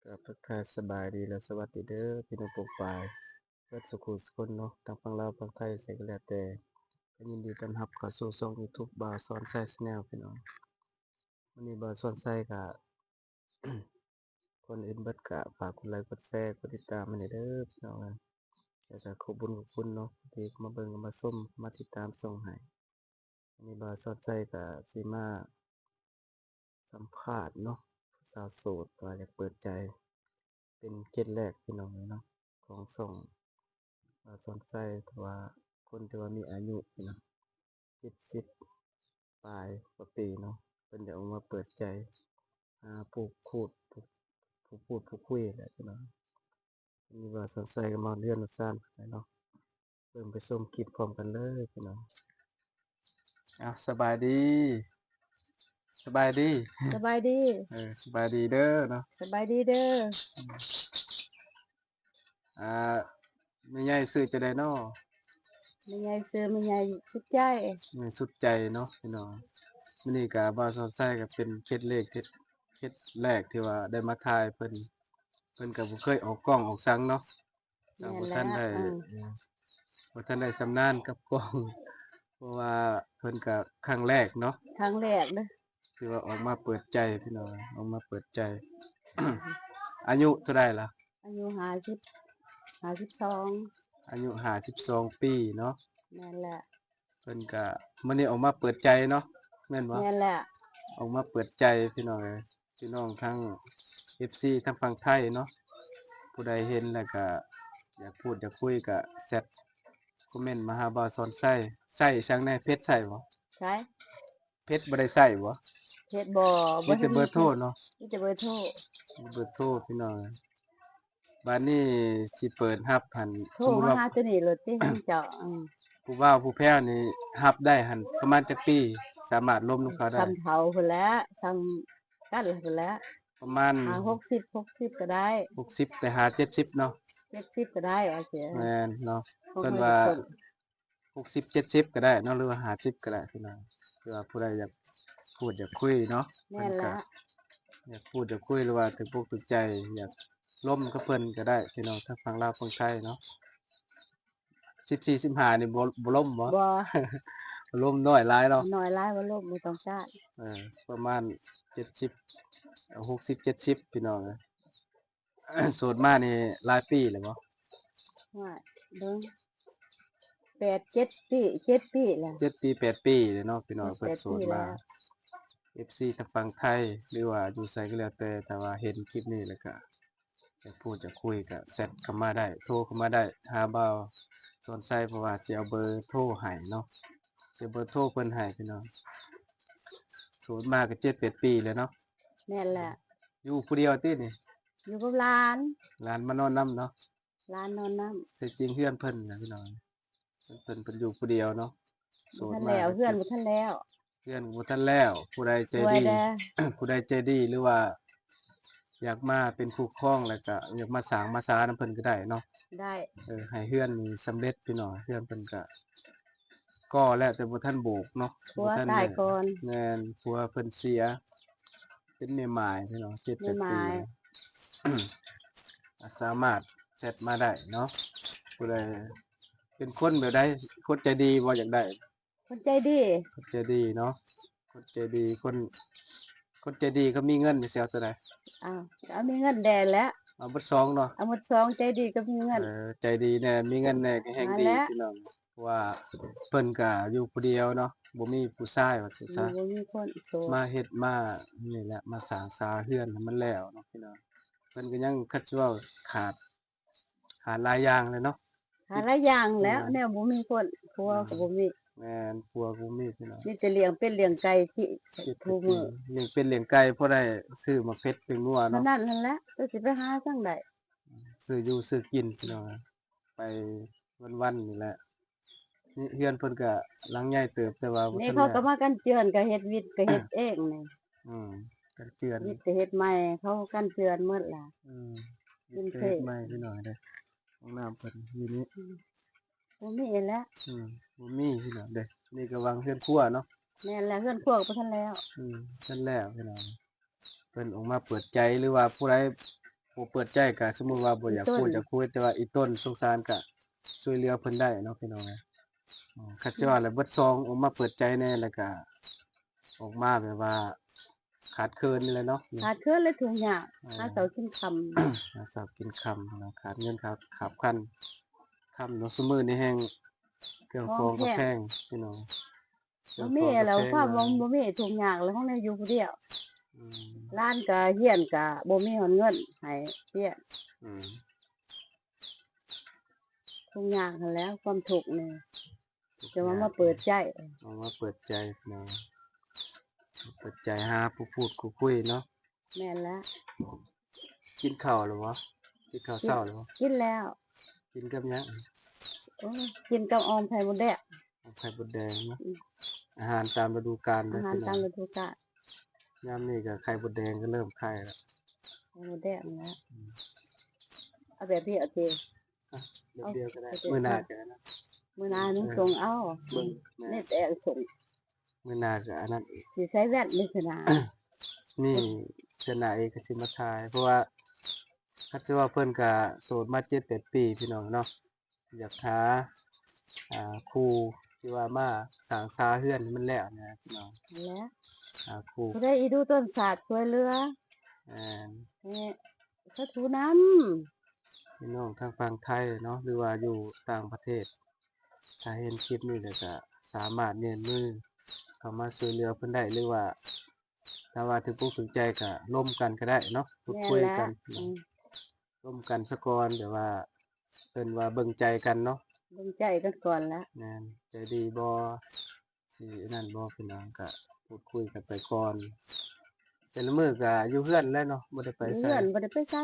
กับทักทายสบายดีและสวัสดีเด้อพี่น้องปกปายเพื่อสุขุสุคนเนาะทั้งฝั่งลาวฝั่งไทยใส่ก็แล้วแต่ก็ยินดีต้อนรับเข้าสู่ช่อง YouTube บ่าวสอนไซส์แนลพี่น้องวันนี้บ่าวสอนไซส์ก็ คนอื่นเบิดก็ฝากกดไลค์กดแชร์กดติดตามมาให้เด้อพี่น้องแล้วก็ขอบคุญขอบคุณเนาะที่มาเบิ่งมาชมมาติดตามส่งให้วันนี้บ่าวสอนไซส์ก็สิมาสัมภาษณ์เนาะสาวโสดว่าอยากเปิดใจเป็นเคสแรกพี่น้องเนาะของส่ง สนใจแต่ว่าคนที่ว่ามีอายุนะ70ปลายกว่าปีเนาะเพิ่นอยากออกมาเปิดใจหาผู้พูดผู้คุยแหละพี่น้องมีว่าสนใจก็มาเรือนมาซ่านไปเนาะเบิ่งไปชมคลิปพร้อมกันเลยพี่น้องสบายดีสบายดีสบายดีสบายดีเด้อเนาะสบายดีเด้ออ่าแม่ใหญ่ชื่อจั่งใดน้อแม่ใหญ่ซื้อแม่ใหญ่สุดใจแม่สุดใจเนาะพี่น้องมื้อนี้ก็บ่าวสอนไส้ก็เป็นเคสแรกที่ว่าได้มาถ่ายเพิ่นก็บ่เคยออกกล้องออกสังเนาะก็แม่นบ่ทันแล้วได้บ่ทันได้ชำนาญกับกล้องเพราะว่าเพิ่นก็ครั้งแรกเนาะครั้งแรกเด้อที่ว่าออกมาเปิดใจพี่น้องออกมาเปิดใจ อายุเท่าใดล่ะอายุ52อายุ52ปีเนาะแม่นแหละเพิ่นก็มื้อนี้ออกมาเปิดใจเนาะแม่นบ่แม่นแหละออกมาเปิดใจพี่น้องเอ้ยพี่น้องทั้ง FC ทั้งฝั่งไทยเนาะผู้ใดเห็นแล้วก็อยากพูดอยากคุยก็แชตคอมเมนต์มาหาบ่าวสอนใช้จั่งใดเพจใช้บ่ใช่เพจบ่ได้ใช้บ่เฮ็ดบ่มีแต่ทันเบอร์โทรเนาะมีแต่เบอร์โทรมีเบอร์โทรพี่น้องเอ้ยบัดนี้สิเปิดรับหั้นโทรสมมุติว่ามาหาตัวนี้โลดติให้เจ้าผู้บ่าวผู้แพ้วนี่รับได้หั้นประมาณจักปีสามารถล้มนำเขาได้ซ้ำเฒ่าพุ่นแหล้วซ้ำกันพุ่นแหล้วประมาณ60ก็ได้60ไปหา70เนาะ70ก็ได้ว่าเสียแม่นเนาะของเพิ่นเฮาว่าทุกคน60 70ก็ได้เนาะหรือว่า50ก็ได้พี่น้องเผื่อผู้ใดอยากพูดอยากคุยเนาะเพิ่แม่นแล้นก็วอยากพูดอยากคุยหรือว่าถึกอกถึกใจอยากร่วมกับเพิ่นก็ได้พี่น้องทั้งฝั่งลาวฝั่งไทยเนาะ14 15นี่บ่ล่มบ่ บ่ บ่ล่มน้อยหลายเนาะน้อยหลายบ่ลบบ่ต้องการเออประมาณ70 60 70พี่น้องเอ้ย โสดมานี่หลายปีแล้วบ่ ว่าเบิ่ง8 7 ปี7 ปีแล้ว7 ปี8ปีเลยเนาะพี่น้องเพิ่นโส8 ปีดมา แล้ว FC ทางฝั่งไทยหรือว่าอยู่ไสก็แล้วแต่ถ้าว่าเห็นคลิปนี้แล้วก็อยากพูดอยากคุยก็แชตเข้ามาได้โทรเข้ามาได้หาบ่าวสอนชัยเพราะว่าสิเอาเบอร์โทรให้เนาะสิเอาเบอร์โทรเพิ่นให้พี่น้องโสดมาก็7 8ปีแล้วเนาะแม่นแหละอยู่ผู้เดียวตินี่อยู่กับหลานหลานมานอนนำเนาะหลานนอนน้แต่จริงเฮือนเพิ่นน่ะพี่น้องเพิ่นอยู่ผู้เดียวเนาะำโสบ่ทันดมาก็แล้วเฮือนบ่ทันแล้วเฮือนก็บ่ทันแล้วผู้ใดใจสวยดี แด้ ผู้ใดใจดีหรือว่าอยากมาเป็นคู่ครองแล้วก็อยากมาสร้างมาสานำเพิ่นก็ได้เนาะได้ให้เรือนนี่สำเร็จพี่น้องเรือนเพิ่นก็ก่อแล้วแต่บ่ทันโบกเนาะผัวบ่ทันได้ตายก่อนแม่นผัวเพิ่นเสียเป็นแม่ม่ายพี่น้อง7 8แม่ไม้ปีสามารถเสร็จมาได้เนาะผู้ใดเป็นคนแบบใดคนใจดีบ่อยากได้คนใจดีคนใจดีเนาะคนใจดีคนใจดีเขามีเงินนี่สิเอาเท่าใดอ้าวเอามีเงินแด่แล้วเอาเบิดสองเนาะ เอาหมดสองใจดีก็มีเงินใจดีแน่มีเงินแน่ก็แฮ่งดีนั่นแหละพี่น้องเพราะว่าเพิ่นก็อยู่ผู้เดียวเนาะบ่มีผู้ชายว่าซั่นซะบ่มีคนโสดมาเฮ็ดมานี่แหละมาสร้างสาเรือนให้มันแล้วเนาะพี่น้องเพิ่นก็ยังคัดสิเว้าขาดหลายอย่างเลยเนาะหาหลายอย่างอืแล้วมแนวบ่มีคนผัวก็บ่มีแม่นผัวก็บ่มีพี่น้องมีแต่เลี้ยงเป็ดเลี้ยงไก่ที่7 ทุกปีมื้อเลี้ยงเป็ดเลี้ยงไก่พอได้ซื้อมาเพ็ดเป็นนัวเท่าเนาะนั้นนั่นแหละก็สิไปหาจังได๋ซื้ออยู่ซื้อกินพี่น้องไปวันๆนี่แหละนี่เรือนเพิ่นก็หลังใหญ่เติบแต่ว่าบ่นี่ทันแล้ว เขาก็มากันเจือนก็เฮ็ดวิทย์ก็เฮ็ดเองนี่ อืมกันเจือนวิทย์ก็เฮ็ดใหม่เขากันเจือนหมดล่ะอืมกินเทเฮ็ดใหม่พี่น้อยเด้อห้องน้ำเพิ่นอยู่นี้บ่มีแล้ว บ่มีพี่น้องเด้อนี่ก็วางเรือนครัวเนาะแม่นแล้วเฮือนครัวก็บ่ทันแล้วนั่นแล้วพี่น้องเพิ่นออกมาเปิดใจหรือว่าผู้ใดโห บ่เปิดใจก็สมมุติว่าบ่อยากพูดอยากคุยแต่ว่าอีต้นสงสารก็ช่วยเหลือเพิ่นได้เนาะพี่น้องคันสิว่าแล้วเบิดซองออกมาเปิดใจแน่แล้วก็ออกมาแบบว่าขาดเคินนี่แหละเนาะ ขาดเคินเลยทุกอย่างหาเช้ากินค่ำ หาเช้ากินค่ำเนาะขาดเงินขาดคันค่ำเนาะซุมื้อนี้แฮงเครื่องของก็แพงพี่น้องเครื่ บ่ องข มี องก็ แล้ว แพง ความ หลาย บ่มีทุกอย่างแล้วของในอยู่ผู้เดียว อืม ร้านก็เฮียนก็บ่มีหอนเงินให้เฮียน อืม ทุกอย่างหั้นแหล้วความทุกข์นี่ ทุก จะว่า อย่ง มาเปิดใจ เอามาเปิดใจพี่น้องเปิดใจหาผู้พูดคุยเนาะ แม่นแล้ว กินข้าวแล้วบ่กินข้าวเช้าแล้วบ่ กินแล้ว กินกับหยัง โอ้ยกินกับออมไข่มดแดง ไข่มดแดงเนาะอาหารตามฤดูกาล อา เด้อ หาร พี่น้ ตา อ ม ง ฤดูกาล ยามนี้ก็ไข่มดแดงก็เริ่มไข่แล้ว ไข่มดแดงแล้วเอาแบบนี้เอาติ เดียวๆก็ได้มื้อหน้าก็ได้นะ มื้อหน้านึงส่งเอา เบิ่ง นี่แต่ส่ง มื้อหน้าก็อันนั้นอีก สิใช้แว่นนี่คือหน้า นี่เทื่อหน้าเองก็สิมาถ่าย เพราะว่าคันสิว่าเพิ่นก็โสดมา 7-8 ปีพี่น้องเนาะอยากหาครูที่ว่ามาสร้างสาเรือนให้มันแล้วนะพี่น้อง นั่นแหละ หาครู ผู้ใดอีดูต้นศาสตร์ช่วยเหลือ อ่า นี่สาธุนำ พี่น้องทางฝั่งไทยเนาะหรือว่าอยู่ต่างประเทศถ้าเห็นคลิปนี้แล้วก็สามารถยื่นมือเข้ามาช่วยเหลือเพิ่นได้หรือว่าถ้าว่าถึงอกถึงใจก็ร่วมกันก็ได้เนาะพูด แม่น คุย แล้ว กันร่วมกันซะก่อนแบบว่าเพิ่นว่าเบิ่งใจกันเนาะ เบิ่งใจกันก่อนละ แม่นใจดีบ่สินั่นบ่พี่น้องก็พูดคุยกันไปก่อนแต่ละมื้อก็อยู่เรือนแหล้วเนาะบ่ได้ไป อยู่ ไส เฮือนบ่ได้ไปไส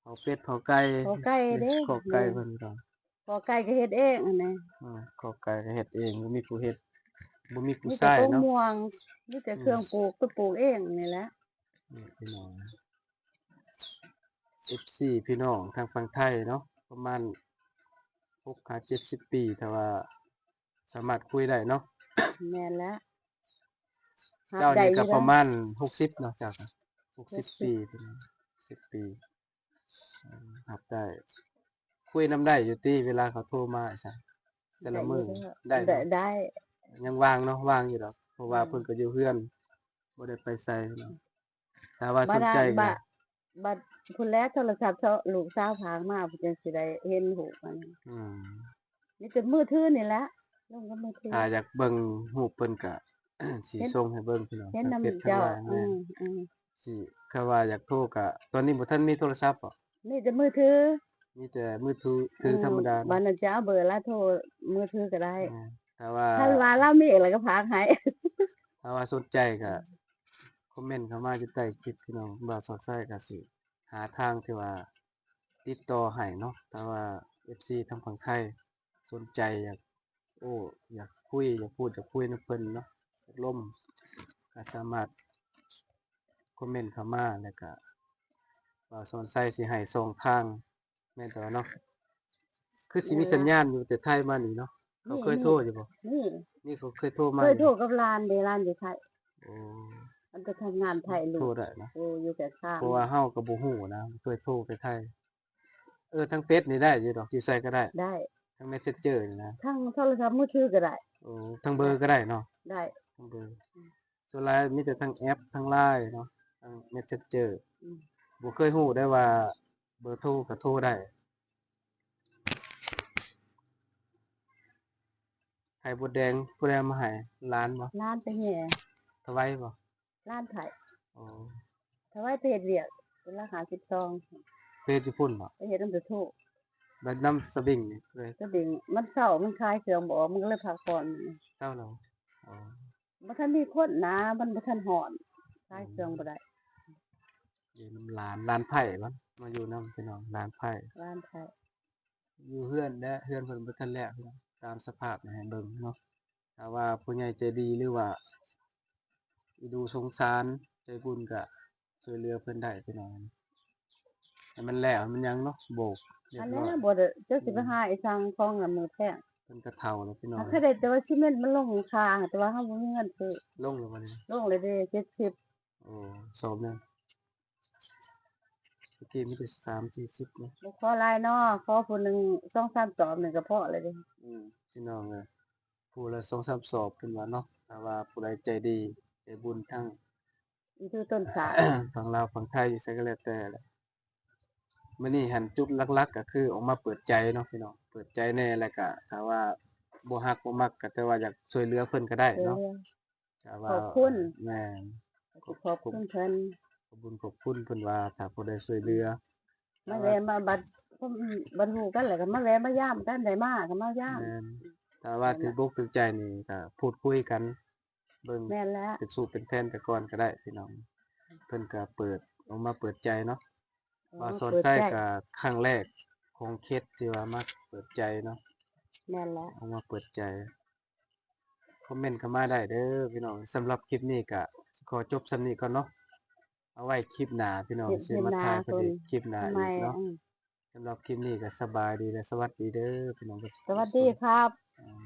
เผาเป็ดเผาไก่ ขอไก่เด้ ขอไก่เพิ่นก็ ขอไก่ก็เฮ็ดเองอันนี้ ขอไก่ก็เฮ็ดเองบ่มีผู้เฮ็ดบ่มีผู้ มีแต่ ใช้ ต้น เนาะ ม่วงมีแต่เครื่องปลูกก็ปลูกเองนี่แหละ นี่พี่น้อง FC พี่น้องทางฝั่งไทยเนาะประมาณ60-70 ปีถ้าว่าสามารถคุยได้เนาะ แม่นแล้ว เจ้านี่ก็ อยู่ ประ เด้อ มาณ60เนาะเจ้าก็60 ปีพี่น้อง10 ปีรับได้ คุยนำได้อยู่ติเวลาเขาโทรมาไอ้ซั้นแต่ละมื้อได้ ได้ เนาะ ได้ ยังว่างเนาะว่างอยู่ดอกเพราะว่าเพิ่นก็อยู่เรือนบ่ได้ไปไสเนาะถ้าว่าสนใจก็ บัดพุ่นแลโทรศัพท์ลูกสาวพากมาเพิ่นจังสิได้เห็นรูปมัน อืม มีแต่มือถือนี่แหละลงกับมือถือ ถ้าอยากเบิ่งรูปเพิ่นก็ สิ เห็น ส่งให้เบิ่งพี่น้อง เห็น ทั้ง นำ เฟซทั้ง เจ้า ไลน์แม่น อืม สิถ้าว่าอยากโทรก็ตอนนี้บ่ทันมีโทรศัพท์บ่ มีแต่มือถือ มีแต่มือถือธรรมดา บัด เนาะ นั้นจะเอาเบอร์ละโทรมือถือก็ได้ ถ้าว่า ถ้าว่าเรามีแล้วก็พากให้ ถ้าว่าสนใจก็คอมเมนต์เข้ามาอยู่ใต้คลิปพี่น้องบ่าวสอดไส้ก็สิหาทางที่ว่าติดต่อให้เนาะถ้าว่า FC ทางฝั่งไทยสนใจอยากอยากคุยอยากพูดอยากคุยนำเพิ่นเนาะอยากร่วมก็สามารถคอมเมนต์เข้ามาแล้วก็บ่าวสอนไส้สิให้ส่งทางแม่นแต่ว่าเนาะคือสิมีสัญญาณอยู่แต่ไทยมานี่เนาะเขาเคยโทรอยู่บ่ นี่ นี่เขาเคยโทรมา เค อย โทร ยู่ กับร้านเดร้านอยู่ไทย โอ้ มันไปทำงานไทยลู โทร ก ได้เนาะ โอ้อยู่แต่ข้าง เพราะว่าเฮาก็บ่ฮู้นะเคยโทรไปไทยทางเฟซนี่ได้อยู่ดอกอยู่ไสก็ได้ ได้ ทาง Messenger นี่นะ ทั้งโทรศัพท์มือถือก็ได้ โอ้ทางเบอร์ก็ได้เนาะ ได้ ทางเบอร์ส่วนหลายมีแต่ทางแอปทาง LINE เนาะทาง Messenger บ่เคยฮู้ได้ว่าเบอร์โทรก็โทรได้ไข่มดแดงผู้ใดเอามาให้หลานบ่ ร้านไปแห่ ถวายบ่ ร้านไทย อ๋อ ถ้าไว้ไปเฮ็ดเวียกเป็นราคา12 เฟซอยู่พุ่นบ่ ไปเฮ็ดนำแต่โทร บัดน้ำสวิงนี่เลย ก็ดิ่งมันเช้ามันคลายเครื่องบ่ออกมันก็เลยพักผ่อน เจ้าแล้วอ๋อ บ่ทันมีคนนะมันบ่ทันฮ้อนคลายเครื่องบ่ได้ อยู่นำหลานไผ่บ่มาอยู่นำพี่น้องหลานไผ่ ร้านไทย อยู่เฮือนและเฮือนเพิ่นบ่ทันแล้วพี่น้องตามสภาพนี่ให้เบิ่งเนาะถ้าว่าผู้ใหญ่ใจดีหรือว่าอีดูสงสารใจบุญก็ช่วยเหลือเพิ่นได้พี่น้องให้มันแล้วให้มันยังเนาะโบกเรีย อั บ น ร้ นั้ อนย บ่ได้เจ้าสิไปหาไอ้สั่งของน่ะมือแพง เพิ่นก็เฒ่าแล้วพี่น้อง เคยได้แต่ว่าซีเมนต์มันลงคางแต่ว่าเฮาบ่มีเงินซื้อ ลงแล้วบัดนี้ ลงเลยเด้70 โอ้สอบหนึง กี้มีแต่30-40นะบ่พอหลายเนาะขอผู้หนึง2-3 ตอบนี่ก็พอแล้วเด้ พี่น้องเอ้ยผู้ละ2-3สอบเพิ่นว่าเนาะถ้าว่าผู้ใดใจดีใจบุญทั้ง อีทูต้นสาย ฝั่งลาวฝั่งไทยอยู่ไสก็แล้วแต่แหละมื้อนี้หันจุดหลักๆก็คือออกมาเปิดใจเนาะพี่น้องเปิดใจแน่แล้วก็ถ้าว่าบ่ฮักบ่มักก็แต่ว่าอยากช่วยเหลือเพิ่นก็ได้เนาะถ้าว่าขอบคุณ แม่น ขอบคุณเพิ่น ขอบคุญขอบคุณเพิ่นว่าถ้าผู้ใดช่วยเหลือ มาแวะมาบัดฮู้กันแล้วก็มาแวะมายามกันได้มาก็มายาม แม่นถ้าว่าถือบกถือใจนี่ก็พูดคุยกันเบิ่ง แม่นแล้ว เป็นสู่เป็นแฟนไปก่อนก็ได้พี่น้องเพิ่นก็เปิดออกมาเปิดใจเนาะว่าสอนไส้ก็ครั้งแรกของเคสที่ว่ามาเปิดใจเนาะ แม่นแล้ว ออกมาเปิดใจคอมเมนต์เข้ามาได้เด้อพี่น้องสำหรับคลิปนี้ก็ขอจบส่ำนี้ก่อนเนาะเอาไว้คลิปหน้าพี่น้องสิมาถ่ายเพิ่นอีกคลิปหน้า ทำ อี ไม กเนาะสำหรับคลิปนี้ก็สบายดีและสวัสดีเด้อพี่น้อง สวัสดีครับ อ่า